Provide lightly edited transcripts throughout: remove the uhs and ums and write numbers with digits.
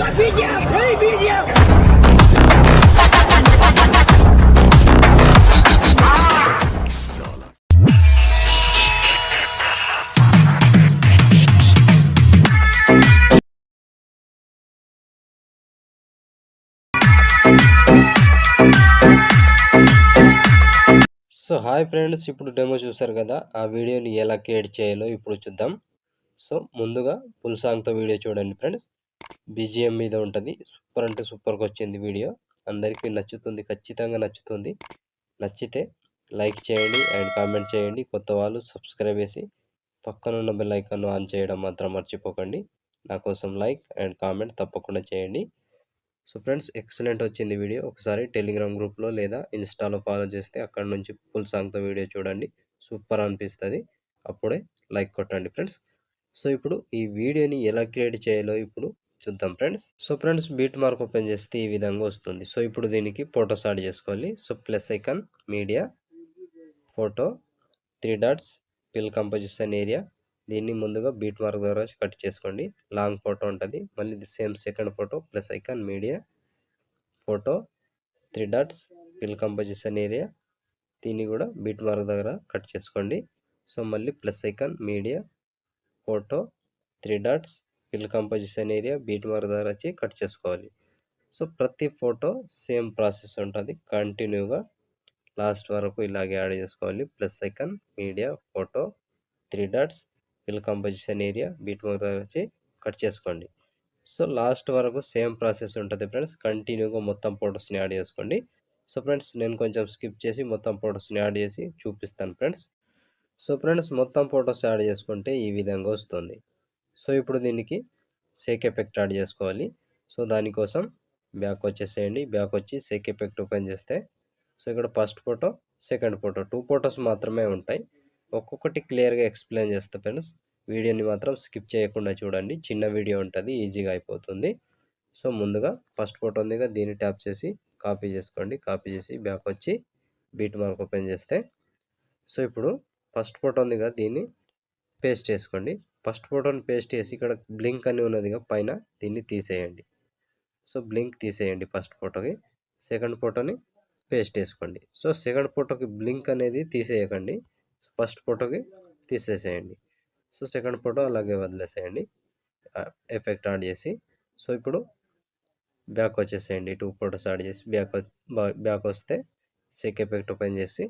BGM! Hey BGM! So hi friends, ఇప్పుడు demo చూసారు కదా. ఆ వీడియోని ఎలా క్రియేట్ చేయాలో ఇప్పుడు చూద్దాం. సో ముందుగా ఫుల్ సాంగ్తో వీడియో చూడండి ఫ్రెండ్స్. బీజిఎం మీద ఉంటుంది. సూపర్ అంటే సూపర్గా వచ్చింది వీడియో. అందరికీ నచ్చుతుంది, ఖచ్చితంగా నచ్చుతుంది. నచ్చితే లైక్ చేయండి అండ్ కామెంట్ చేయండి. కొత్త వాళ్ళు సబ్స్క్రైబ్ చేసి పక్కనున్న బెల్ ఐకాన్ ఆన్ చేయడం మాత్రం మర్చిపోకండి. నా కోసం లైక్ అండ్ కామెంట్ తప్పకుండా చేయండి. సో ఫ్రెండ్స్, ఎక్సలెంట్ వచ్చింది వీడియో. ఒకసారి టెలిగ్రామ్ గ్రూప్లో లేదా ఇన్స్టాలో ఫాలో చేస్తే అక్కడ నుంచి ఫుల్ సాంగ్తో వీడియో చూడండి. సూపర్ అనిపిస్తుంది. అప్పుడే లైక్ కొట్టండి ఫ్రెండ్స్. సో ఇప్పుడు ఈ వీడియోని ఎలా క్రియేట్ చేయాలో ఇప్పుడు చూద్దాం friends. So friends, beat mark open చేస్తే ఈ విధంగా వస్తుంది. సో ఇప్పుడు దీనికి ఫొటోస్ యాడ్ చేసుకోవాలి. So plus icon, media, photo, 3 dots, fill composition area. దీన్ని ముందుగా బీట్ మార్క్ ద్వారా కట్ చేసుకోండి. లాంగ్ ఫోటో ఉంటుంది. మళ్ళీ same second photo, plus icon, media, photo, 3 dots, fill composition area. దీన్ని కూడా బీట్ మార్క్ దగ్గర కట్ చేసుకోండి. సో మళ్ళీ plus icon, media, photo, 3 dots, fill composition area, beat mark దగ్గర వచ్చి కట్ చేసుకోవాలి. సో ప్రతి ఫోటో సేమ్ ప్రాసెస్ ఉంటుంది. కంటిన్యూగా లాస్ట్ వరకు ఇలాగే యాడ్ చేసుకోవాలి. Plus icon, media, photo, 3 dots, fill composition area, beat mark దగ్గర వచ్చి కట్ చేసుకోండి. సో లాస్ట్ వరకు సేమ్ ప్రాసెస్ ఉంటుంది ఫ్రెండ్స్. కంటిన్యూగా మొత్తం ఫొటోస్ని యాడ్ చేసుకోండి. సో ఫ్రెండ్స్, నేను కొంచెం స్కిప్ చేసి మొత్తం ఫొటోస్ని యాడ్ చేసి చూపిస్తాను ఫ్రెండ్స్. సో ఫ్రెండ్స్, మొత్తం ఫొటోస్ యాడ్ చేసుకుంటే ఈ విధంగా వస్తుంది. సో ఇప్పుడు దీనికి సేక్ ఎఫెక్ట్ యాడ్ చేసుకోవాలి. సో దానికోసం బ్యాక్ వచ్చేసేయండి. బ్యాక్ వచ్చి సేక్ ఎఫెక్ట్ ఓపెన్ చేస్తే సో ఇక్కడ first photo, second photo, 2 photos మాత్రమే ఉంటాయి. ఒక్కొక్కటి క్లియర్గా ఎక్స్ప్లెయిన్ చేస్తా ఫ్రెండ్స్. వీడియోని మాత్రం స్కిప్ చేయకుండా చూడండి. చిన్న వీడియో ఉంటుంది, ఈజీగా అయిపోతుంది. సో ముందుగా ఫస్ట్ ఫోటో ఉంది కదా, దీన్ని ట్యాప్ చేసి కాపీ చేసుకోండి. కాపీ చేసి బ్యాక్ వచ్చి బీట్ మార్క్ ఓపెన్ చేస్తే సో ఇప్పుడు ఫస్ట్ ఫోటో ఉంది కదా, దీన్ని పేస్ట్ చేసుకోండి. ఫస్ట్ ఫోటోని పేస్ట్ చేసి ఇక్కడ బ్లింక్ అని ఉన్నది కదా పైన, దీన్ని తీసేయండి. సో బ్లింక్ తీసేయండి ఫస్ట్ ఫోటోకి. సెకండ్ ఫోటోని పేస్ట్ చేసుకోండి. సో సెకండ్ ఫోటోకి బ్లింక్ అనేది తీసేయకండి. ఫస్ట్ ఫోటోకి తీసేసేయండి. సో సెకండ్ ఫోటో అలాగే వదిలేసేయండి, ఎఫెక్ట్ యాడ్ చేసి. సో ఇప్పుడు బ్యాక్ వచ్చేసేయండి. 2 ఫోటోస్ యాడ్ చేసి బ్యాక్ వస్తే సెక్ ఎఫెక్ట్ ఓపెన్ చేసి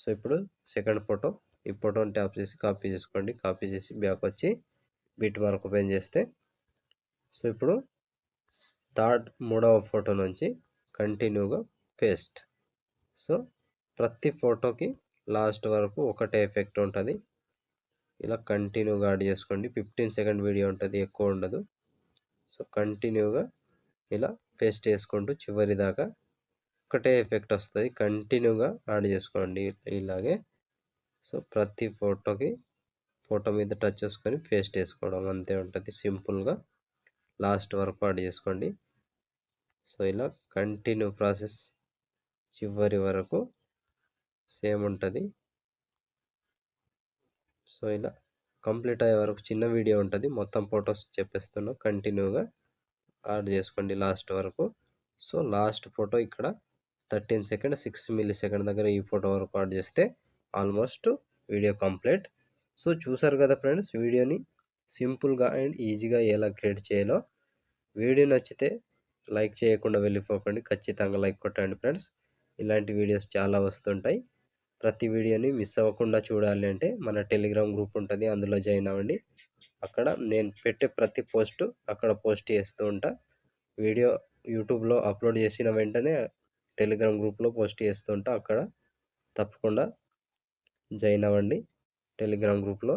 సో ఇప్పుడు సెకండ్ ఫోటో, ఈ ఫోటోని ట్యాప్ చేసి కాపీ చేసుకోండి. కాపీ చేసి బ్యాక్ వచ్చి బీట్ మార్క్ ఓపెన్ చేస్తే సో ఇప్పుడు మూడవ ఫోటో నుంచి కంటిన్యూగా పేస్ట్. సో ప్రతి ఫోటోకి లాస్ట్ వరకు ఒకటే ఎఫెక్ట్ ఉంటుంది. ఇలా కంటిన్యూగా యాడ్ చేసుకోండి. 15 సెకండ్ వీడియో ఉంటుంది, ఎక్కువ ఉండదు. సో కంటిన్యూగా ఇలా పేస్ట్ చేసుకుంటూ చివరి దాకా ఒకటే ఎఫెక్ట్ వస్తుంది. కంటిన్యూగా యాడ్ చేసుకోండి ఇలాగే. సో ప్రతి ఫోటోకి ఫోటో మీద టచ్ చేసుకొని పేస్ట్ చేసుకోవడం అంతే ఉంటుంది. సింపుల్గా లాస్ట్ వరకు యాడ్ చేసుకోండి. సో ఇలా కంటిన్యూ ప్రాసెస్ చివరి వరకు సేమ్ ఉంటుంది. సో ఇలా కంప్లీట్ అయ్యే వరకు చిన్న వీడియో ఉంటుంది. మొత్తం ఫొటోస్ చెప్పేస్తున్నా, కంటిన్యూగా యాడ్ చేసుకోండి లాస్ట్ వరకు. సో లాస్ట్ ఫోటో ఇక్కడ 13 సెకండ్ 6 మిల్లీ సెకండ్ దగ్గర ఈ ఫోటో వరకు యాడ్ చేస్తే ఆల్మోస్ట్ వీడియో కంప్లీట్. సో చూసారు కదా ఫ్రెండ్స్, వీడియోని సింపుల్గా అండ్ ఈజీగా ఎలా క్రియేట్ చేయాలో. వీడియో నచ్చితే లైక్ చేయకుండా వెళ్ళిపోకండి, ఖచ్చితంగా లైక్ కొట్టండి ఫ్రెండ్స్. ఇలాంటి వీడియోస్ చాలా వస్తుంటాయి. ప్రతి వీడియోని మిస్ అవ్వకుండా చూడాలి అంటే మన టెలిగ్రామ్ గ్రూప్ ఉంటుంది, అందులో జాయిన్ అవ్వండి. అక్కడ నేను పెట్టే ప్రతి పోస్ట్ అక్కడ పోస్ట్ చేస్తూ ఉంటా. వీడియో యూట్యూబ్లో అప్లోడ్ చేసిన వెంటనే టెలిగ్రామ్ గ్రూప్లో పోస్ట్ చేస్తూ ఉంటా. అక్కడ తప్పకుండా జాయిన్ అవ్వండి టెలిగ్రామ్ గ్రూప్లో.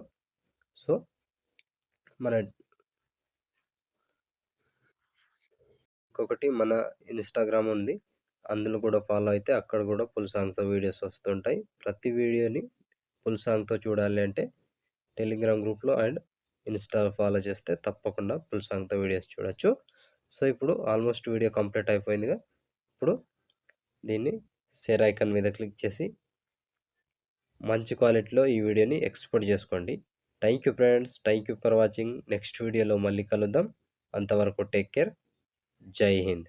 సో మన ఇంకొకటి మన ఇన్స్టాగ్రామ్ ఉంది, అందులో కూడా ఫాలో అయితే అక్కడ కూడా ఫుల్ సాంగ్తో వీడియోస్ వస్తుంటాయి. ప్రతి వీడియోని ఫుల్ సాంగ్తో చూడాలి అంటే టెలిగ్రామ్ గ్రూప్లో అండ్ ఇన్స్టాలో ఫాలో చేస్తే తప్పకుండా ఫుల్ సాంగ్తో వీడియోస్ చూడొచ్చు. సో ఇప్పుడు ఆల్మోస్ట్ వీడియో కంప్లీట్ అయిపోయిందిగా. ఇప్పుడు దీన్ని షేర్ ఐకాన్ మీద క్లిక్ చేసి మంచి క్వాలిటీలో ఈ వీడియోని ఎక్స్పోర్ట్ చేసుకోండి. Thank you friends, thank you for watching. Next వీడియోలో మళ్ళీ కలుద్దాం. అంతవరకు టేక్ కేర్. జై హింద్.